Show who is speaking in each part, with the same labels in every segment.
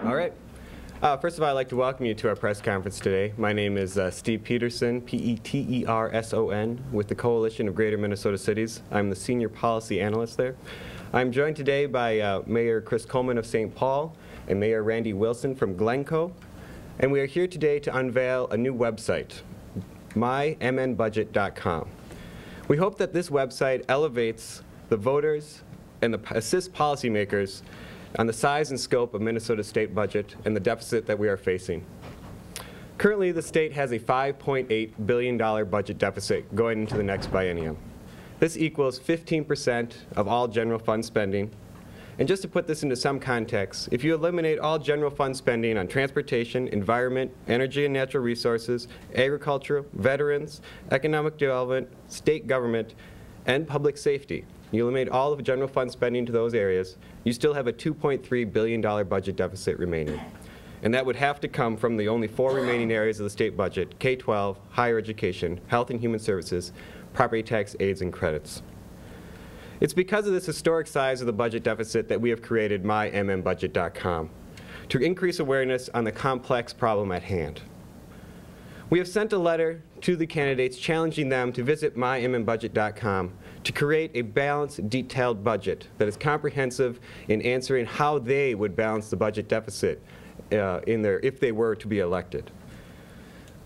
Speaker 1: All right. First of all, I'd like to welcome you to our press conference today. My name is Steve Peterson, P-E-T-E-R-S-O-N, with the Coalition of Greater Minnesota Cities. I'm the Senior Policy Analyst there. I'm joined today by Mayor Chris Coleman of St. Paul and Mayor Randy Wilson from Glencoe. And we are here today to unveil a new website, mymnbudget.com. We hope that this website elevates the voters and assists policymakers on the size and scope of Minnesota's state budget and the deficit that we are facing. Currently, the state has a $5.8 billion budget deficit going into the next biennium. This equals 15% of all general fund spending. And just to put this into some context, if you eliminate all general fund spending on transportation, environment, energy and natural resources, agriculture, veterans, economic development, state government, and public safety, you eliminate all of general fund spending to those areas, you still have a $2.3 billion budget deficit remaining. And that would have to come from the only 4 remaining areas of the state budget: K-12, higher education, health and human services, property tax aids and credits. It's because of this historic size of the budget deficit that we have created mymnbudget.com to increase awareness on the complex problem at hand. We have sent a letter to the candidates challenging them to visit mymnbudget.com to create a balanced, detailed budget that is comprehensive in answering how they would balance the budget deficit if they were to be elected.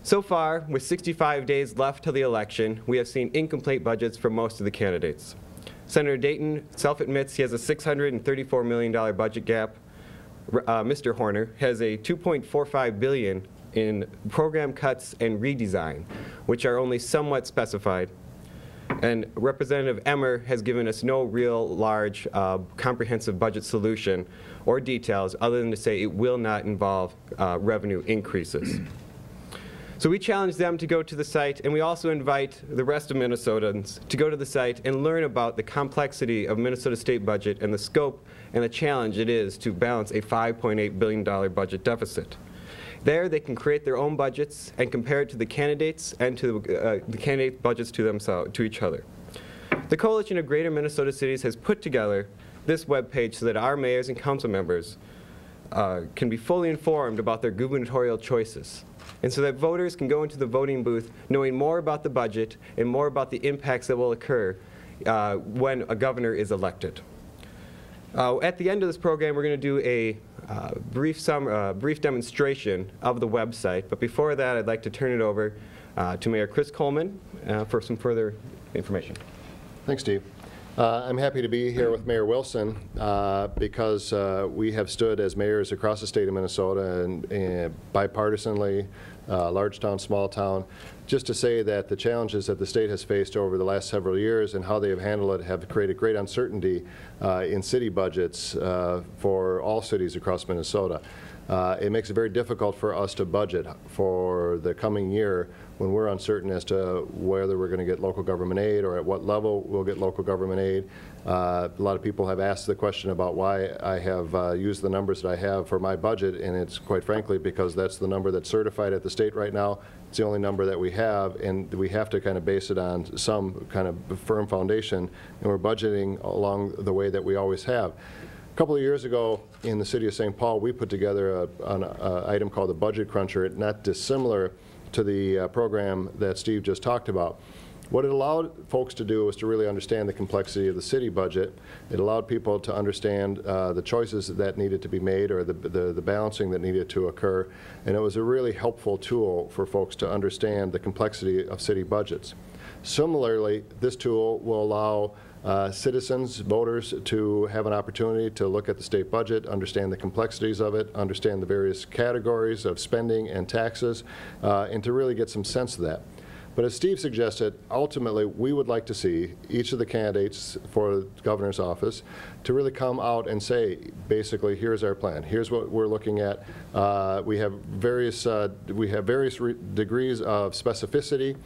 Speaker 1: So far, with 65 days left till the election, we have seen incomplete budgets from most of the candidates. Senator Dayton self-admits he has a $634 million budget gap. Mr. Horner has a $2.45 billion in program cuts and redesign, which are only somewhat specified. And Representative Emmer has given us no real large comprehensive budget solution or details other than to say it will not involve revenue increases. So we challenge them to go to the site, and we also invite the rest of Minnesotans to go to the site and learn about the complexity of Minnesota's state budget and the scope and the challenge it is to balance a $5.8 billion budget deficit. There, they can create their own budgets and compare it to the candidates and to the candidate budgets to each other. The Coalition of Greater Minnesota Cities has put together this webpage so that our mayors and council members can be fully informed about their gubernatorial choices, and so that voters can go into the voting booth knowing more about the budget and more about the impacts that will occur when a governor is elected. At the end of this program, we're going to do a brief demonstration of the website. But before that, I'd like to turn it over to Mayor Chris Coleman for some further information.
Speaker 2: Thanks, Steve. I'm happy to be here with Mayor Wilson because we have stood as mayors across the state of Minnesota and bipartisanly, large town, small town, just to say that the challenges that the state has faced over the last several years and how they have handled it have created great uncertainty in city budgets for all cities across Minnesota. It makes it very difficult for us to budget for the coming year when we're uncertain as to whether we're going to get local government aid or at what level we'll get local government aid. A lot of people have asked the question about why I have used the numbers that I have for my budget, and it's quite frankly because that's the number that's certified at the state right now. It's the only number that we have, and we have to kind of base it on some kind of firm foundation, and we're budgeting along the way that we always have. A couple of years ago in the city of St. Paul, we put together an item called the Budget Cruncher, not dissimilar to the program that Steve just talked about. What it allowed folks to do was to really understand the complexity of the city budget. It allowed people to understand the choices that needed to be made or the balancing that needed to occur. And it was a really helpful tool for folks to understand the complexity of city budgets. Similarly, this tool will allow citizens, voters, to have an opportunity to look at the state budget, understand the complexities of it, understand the various categories of spending and taxes, and to really get some sense of that. But as Steve suggested, ultimately we would like to see each of the candidates for the governor's office to really come out and say, basically, here's our plan. Here's what we're looking at. We have various degrees of specificity,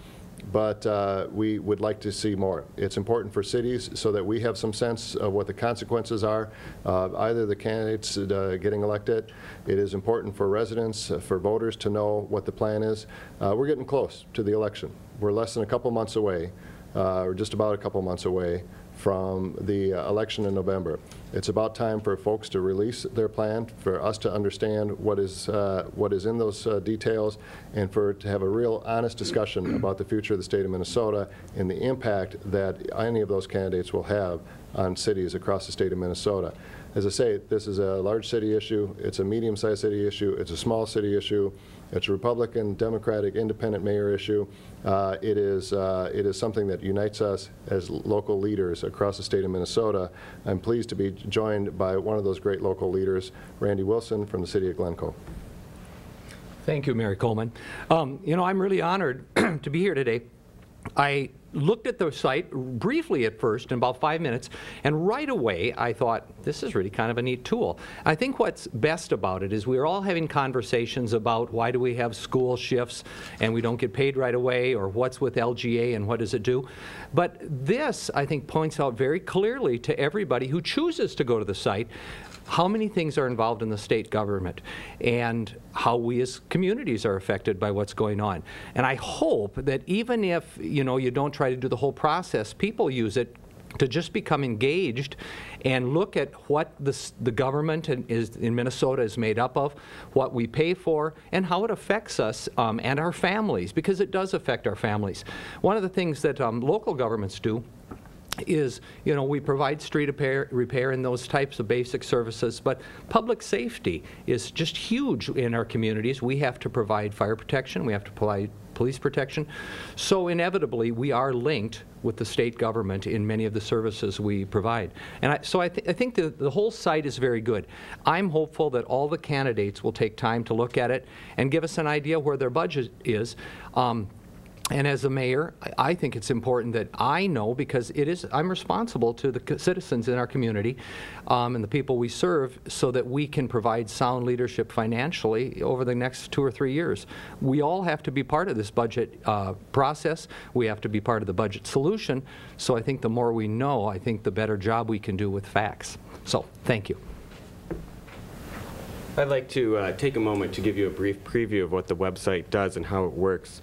Speaker 2: but we would like to see more. It's important for cities so that we have some sense of what the consequences are of either the candidates getting elected. It is important for residents, for voters to know what the plan is. We're getting close to the election. We're less than a couple months away, or just about a couple months away from the election in November. It's about time for folks to release their plan, for us to understand what is in those details, and to have a real honest discussion about the future of the state of Minnesota and the impact that any of those candidates will have on cities across the state of Minnesota. As I say, this is a large city issue, it's a medium-sized city issue, it's a small city issue, it's a Republican, Democratic, independent mayor issue. It is something that unites us as local leaders across the state of Minnesota. I'm pleased to be joined by one of those great local leaders, Randy Wilson from the city of Glencoe.
Speaker 3: Thank you, Mary Coleman. You know, I'm really honored to be here today. I looked at the site briefly at first in about 5 minutes, and right away I thought, this is really kind of a neat tool. I think what's best about it is we're all having conversations about why do we have school shifts and we don't get paid right away, or what's with LGA and what does it do. But this, I think, points out very clearly to everybody who chooses to go to the site how many things are involved in the state government and how we as communities are affected by what's going on. And I hope that even if, you know, you don't try to do the whole process, people use it to just become engaged and look at what the government in Minnesota is made up of, what we pay for, and how it affects us and our families, because it does affect our families. One of the things that local governments do is, you know, we provide street repair and those types of basic services, but public safety is just huge in our communities. We have to provide fire protection, we have to provide police protection. So inevitably, we are linked with the state government in many of the services we provide. And I think the whole site is very good. I'm hopeful that all the candidates will take time to look at it and give us an idea where their budget is. And as a mayor, I think it's important that I know, because I'm responsible to the citizens in our community and the people we serve, so that we can provide sound leadership financially over the next 2 or 3 years. We all have to be part of this budget process. We have to be part of the budget solution. So I think the more we know, I think the better job we can do with facts. So thank you.
Speaker 1: I'd like to take a moment to give you a brief preview of what the website does and how it works.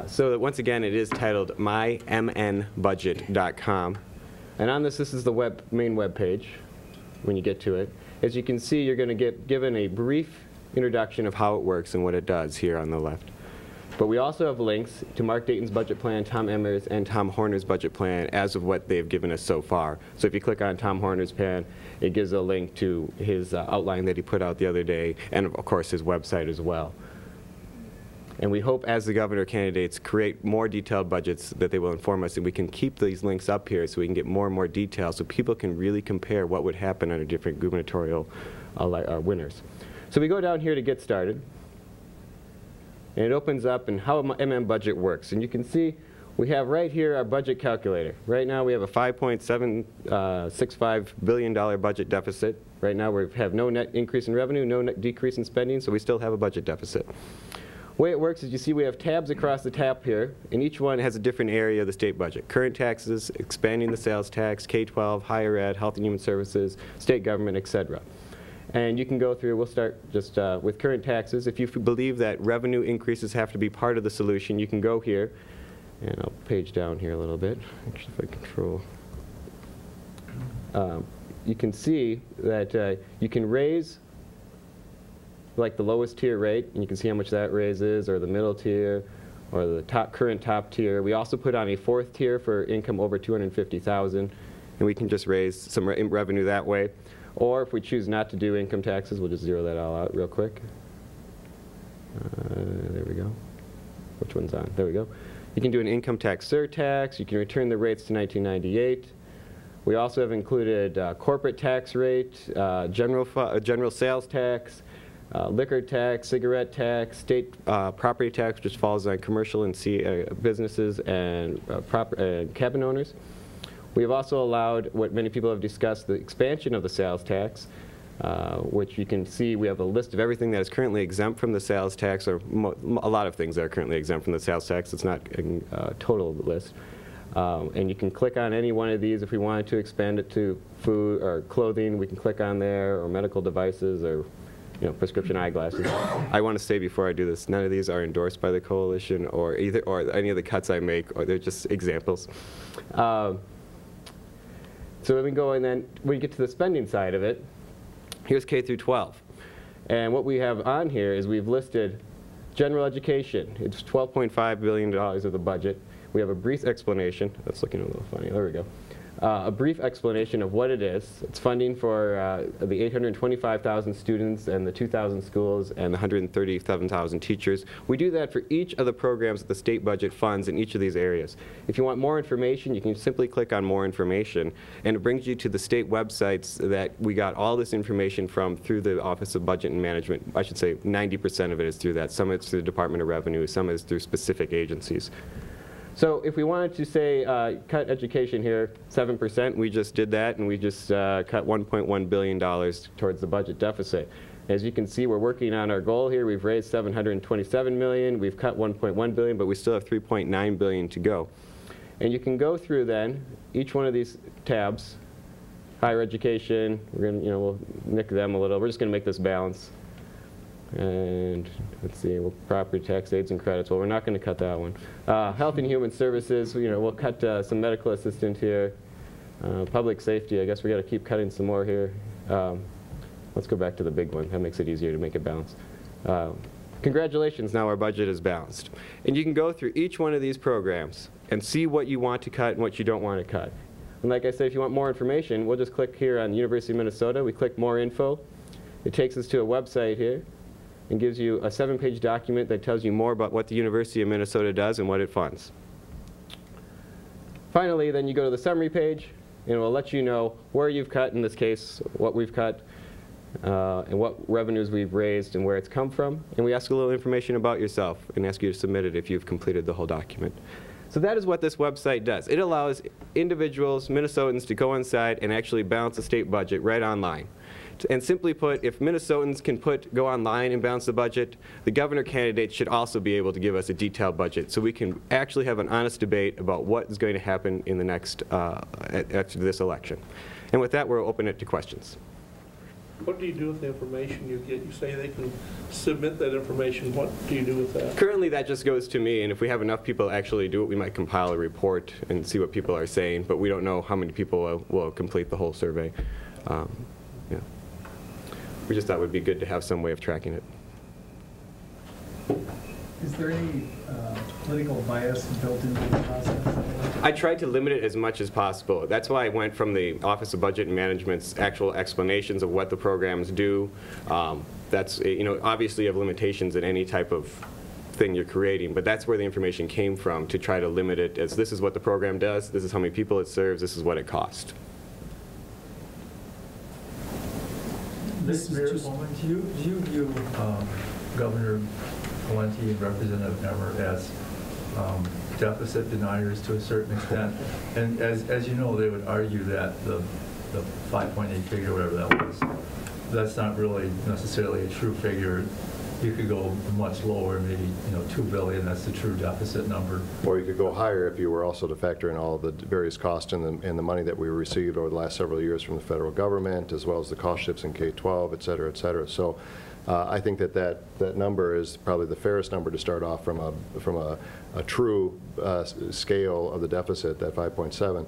Speaker 1: So that once again, it is titled mymnbudget.com. And on this is the main web page when you get to it. As you can see, you're going to get given a brief introduction of how it works and what it does here on the left. But we also have links to Mark Dayton's budget plan, Tom Emmer's, and Tom Horner's budget plan as of what they've given us so far. So if you click on Tom Horner's plan, it gives a link to his outline that he put out the other day, and of course his website as well. And we hope, as the governor candidates create more detailed budgets, that they will inform us, and we can keep these links up here so we can get more and more detail so people can really compare what would happen under different gubernatorial winners. So we go down here to get started, and it opens up and how MM budget works. And you can see we have right here our budget calculator. Right now we have a $5.765 billion budget deficit. Right now we have no net increase in revenue, no net decrease in spending, so we still have a budget deficit. The way it works is, you see we have tabs across the top here, and each one has a different area of the state budget. Current taxes, expanding the sales tax, K-12, higher ed, health and human services, state government, etc. And you can go through, we'll start just with current taxes. If you believe that revenue increases have to be part of the solution, you can go here, and I'll page down here a little bit. Actually, if I control. You can see that you can raise like the lowest tier rate, and you can see how much that raises, or the middle tier, or the current top tier. We also put on a 4th tier for income over $250,000, and we can just raise some revenue that way. Or if we choose not to do income taxes, we'll just zero that all out real quick. There we go. Which one's on? There we go. You can do an income tax surtax. You can return the rates to 1998. We also have included corporate tax rate, general sales tax, liquor tax, cigarette tax, state property tax, which falls on commercial and businesses and cabin owners. We have also allowed what many people have discussed, the expansion of the sales tax, which you can see we have a list of everything that is currently exempt from the sales tax, or a lot of things that are currently exempt from the sales tax. It's not a total list. And you can click on any one of these. If we wanted to expand it to food or clothing, we can click on there, or medical devices, or prescription eyeglasses. I want to say before I do this, none of these are endorsed by the coalition or any of the cuts I make, or they're just examples. So when we go and then we get to the spending side of it, here's K through 12. And what we have on here is we've listed general education. It's $12.5 billion of the budget. We have a brief explanation. That's looking a little funny. There we go. A brief explanation of what it is. It's funding for the 825,000 students and the 2,000 schools and the 137,000 teachers. We do that for each of the programs that the state budget funds in each of these areas. If you want more information, you can simply click on more information, and it brings you to the state websites that we got all this information from through the Office of Budget and Management. I should say 90% of it is through that. Some of it's through the Department of Revenue, some is through specific agencies. So if we wanted to say cut education here 7%, we just did that, and we just cut $1.1 billion towards the budget deficit. As you can see, we're working on our goal here. We've raised $727 million. We've cut $1.1 billion, but we still have $3.9 billion to go. And you can go through then each one of these tabs. Higher education, we're going to, we'll nick them a little. We're just going to make this balance. And let's see, property tax aids and credits. Well, we're not going to cut that one. Health and Human Services, we'll cut some medical assistant here. Public safety, I guess we got to keep cutting some more here. Let's go back to the big one. That makes it easier to make it balanced. Congratulations, now our budget is balanced. And you can go through each one of these programs and see what you want to cut and what you don't want to cut. And like I said, if you want more information, we'll just click here on the University of Minnesota. We click More Info. It takes us to a website here and gives you a 7-page document that tells you more about what the University of Minnesota does and what it funds. Finally, then you go to the summary page, and it will let you know where you've cut, in this case, what we've cut, and what revenues we've raised and where it's come from. And we ask a little information about yourself and ask you to submit it if you've completed the whole document. So that is what this website does. It allows individuals, Minnesotans, to go inside and actually balance the state budget right online. And simply put, if Minnesotans can go online and balance the budget, the governor candidates should also be able to give us a detailed budget so we can actually have an honest debate about what is going to happen in the next, after this election. And with that, we'll open it to questions.
Speaker 4: What do you do with the information you get? You say they can submit that information. What do you do with that?
Speaker 1: Currently, that just goes to me, and if we have enough people actually do it, we might compile a report and see what people are saying, but we don't know how many people will complete the whole survey. Yeah. We just thought it would be good to have some way of tracking it.
Speaker 5: Is there any political bias built into the process?
Speaker 1: I tried to limit it as much as possible. That's why I went from the Office of Budget and Management's actual explanations of what the programs do. That's, obviously you have limitations in any type of thing you're creating, but that's where the information came from, to try to limit it as this is what the program does, this is how many people it serves, this is what it costs.
Speaker 6: Mr. Bowman, do you view Governor Valenti and Representative Emmer as deficit deniers to a certain extent? And as you know, they would argue that the 5.8 figure, whatever that was, that's not really necessarily a true figure. You could go much lower, maybe $2 billion. That's the true deficit number. Or
Speaker 2: you could go higher if you were also to factor in all of the various costs and the money that we received over the last several years from the federal government, as well as the cost shifts in K-12, et cetera, et cetera. So I think that number is probably the fairest number to start off from a true scale of the deficit, that 5.7.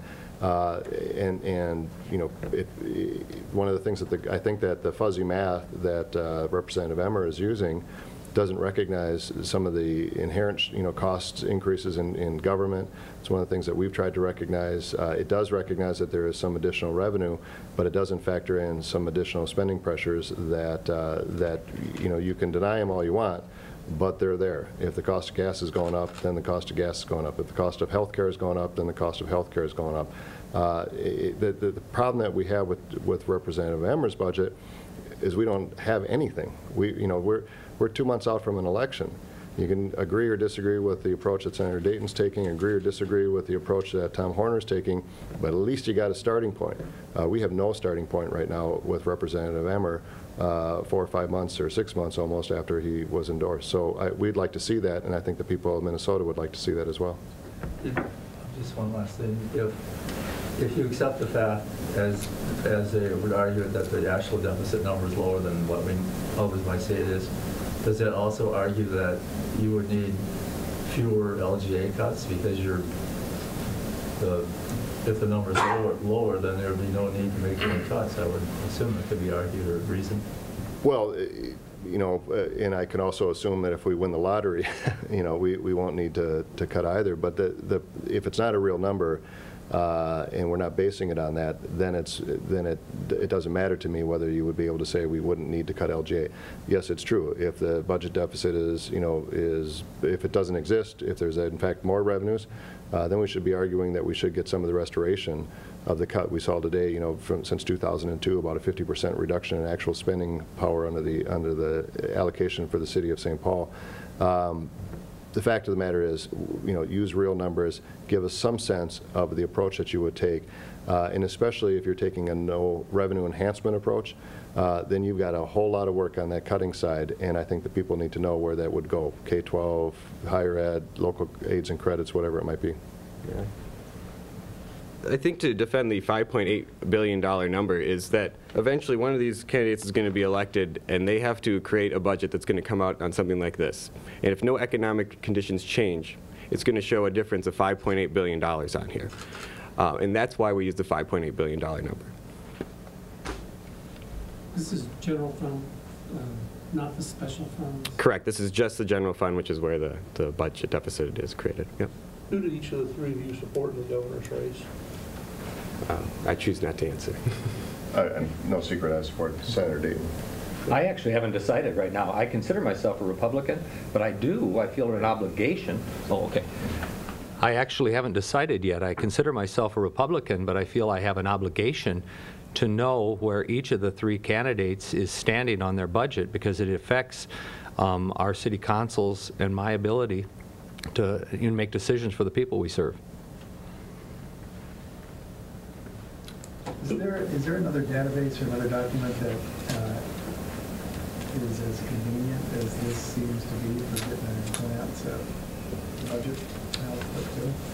Speaker 2: One of the things that I think that the fuzzy math that Representative Emmer is using doesn't recognize some of the inherent cost increases in government. It's one of the things that we've tried to recognize. It does recognize that there is some additional revenue, but it doesn't factor in some additional spending pressures that you can deny them all you want, but they're there. If the cost of gas is going up, then the cost of gas is going up. If the cost of health care is going up, then the cost of health care is going up. The problem that we have with Representative Emmer's budget is we don't have anything. We're 2 months out from an election. You can agree or disagree with the approach that Senator Dayton's taking, agree or disagree with the approach that Tom Horner's taking, but at least you got a starting point. We have no starting point right now with Representative Emmer 4 or 5 months or 6 months almost after he was endorsed. So we'd like to see that, and I think the people of Minnesota would like to see that as well.
Speaker 6: Just one last thing. If you accept the fact, as they would argue, that the actual deficit number is lower than what others might say it is, does that also argue that you would need fewer LGA cuts because the if the number's lower, then there would be no need to make any cuts. I would assume it could be argued or reasoned.
Speaker 2: Well, you know, and I can also assume that if we win the lottery, you know, we won't need to cut either. But if it's not a real number, and we're not basing it on that, then it doesn't matter to me whether you would be able to say we wouldn't need to cut LGA. Yes, it's true. If the budget deficit is, you know, if it doesn't exist, if there's in fact more revenues, then we should be arguing that we should get some of the restoration of the cut we saw today. You know, since 2002, about a 50% reduction in actual spending power under the allocation for the city of St. Paul. The fact of the matter is, you know, use real numbers, give us some sense of the approach that you would take, and especially if you're taking a no revenue enhancement approach, then you've got a whole lot of work on that cutting side, and I think the people need to know where that would go. K-12, higher ed, local aids and credits, whatever it might be.
Speaker 1: Yeah. I think to defend the $5.8 billion number is that eventually one of these candidates is going to be elected and they have to create a budget that's going to come out on something like this. And if no economic conditions change, it's going to show a difference of $5.8 billion on here. And that's why we use the $5.8 billion number.
Speaker 7: This is general fund, not the special funds?
Speaker 1: Correct. This is just the general fund, which is where the budget deficit is created. Yep.
Speaker 4: Who did each of the three of you support in the governor's race?
Speaker 1: I choose not to answer.
Speaker 2: No secret, I support Senator Dayton.
Speaker 3: I actually haven't decided right now. I consider myself a Republican, but I feel an obligation. Oh, okay. I actually haven't decided yet. I consider myself a Republican, but I feel I have an obligation to know where each of the three candidates is standing on their budget, because it affects our city councils and my ability to make decisions for the people we serve.
Speaker 5: Is there another database or another document that is as convenient as this seems to be for getting a glance at budget?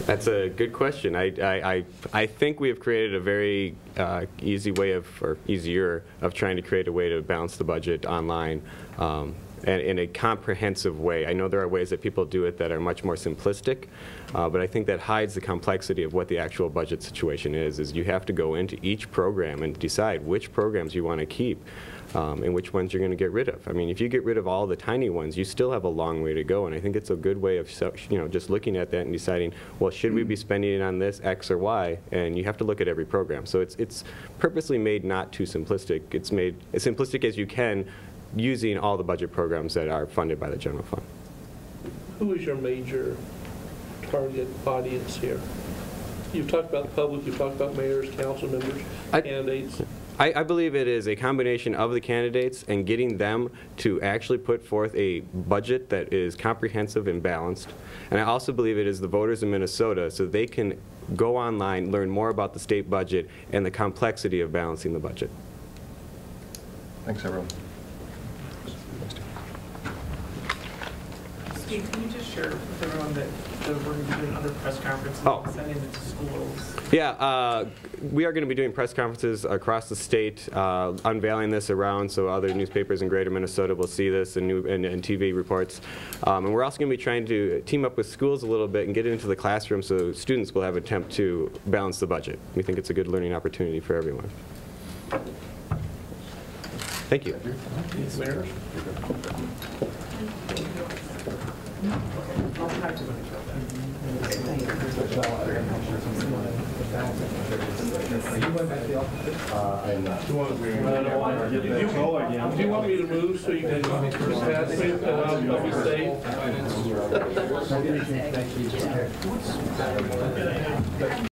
Speaker 1: That's a good question. I think we have created a very easy way of, or easier of trying to create a way to balance the budget online. And in a comprehensive way. I know there are ways that people do it that are much more simplistic, but I think that hides the complexity of what the actual budget situation is you have to go into each program and decide which programs you want to keep and which ones you're going to get rid of. I mean, if you get rid of all the tiny ones, you still have a long way to go, and I think it's a good way of, you know, just looking at that and deciding, well, should we be spending it on this, X or Y? And you have to look at every program. So it's purposely made not too simplistic. It's made as simplistic as you can, using all the budget programs that are funded by the general fund.
Speaker 4: Who is your major target audience here? You've talked about the public, you've talked about mayors, council members, candidates.
Speaker 1: I believe it is a combination of the candidates and getting them to actually put forth a budget that is comprehensive and balanced. And I also believe it is the voters in Minnesota, so they can go online, learn more about the state budget and the complexity of balancing the budget.
Speaker 2: Thanks, everyone.
Speaker 8: Steve, can you just share with everyone that we're going to be doing other press conferences and sending it to schools?
Speaker 1: Yeah, we are going to be doing press conferences across the state, unveiling this around so other newspapers in greater Minnesota will see this and TV reports. And we're also going to be trying to team up with schools a little bit and get it into the classroom so students will have an attempt to balance the budget. We think it's a good learning opportunity for everyone. Thank you.
Speaker 4: Thanks, Mayor. Do you want me to move so you can pass it and I'll be safe?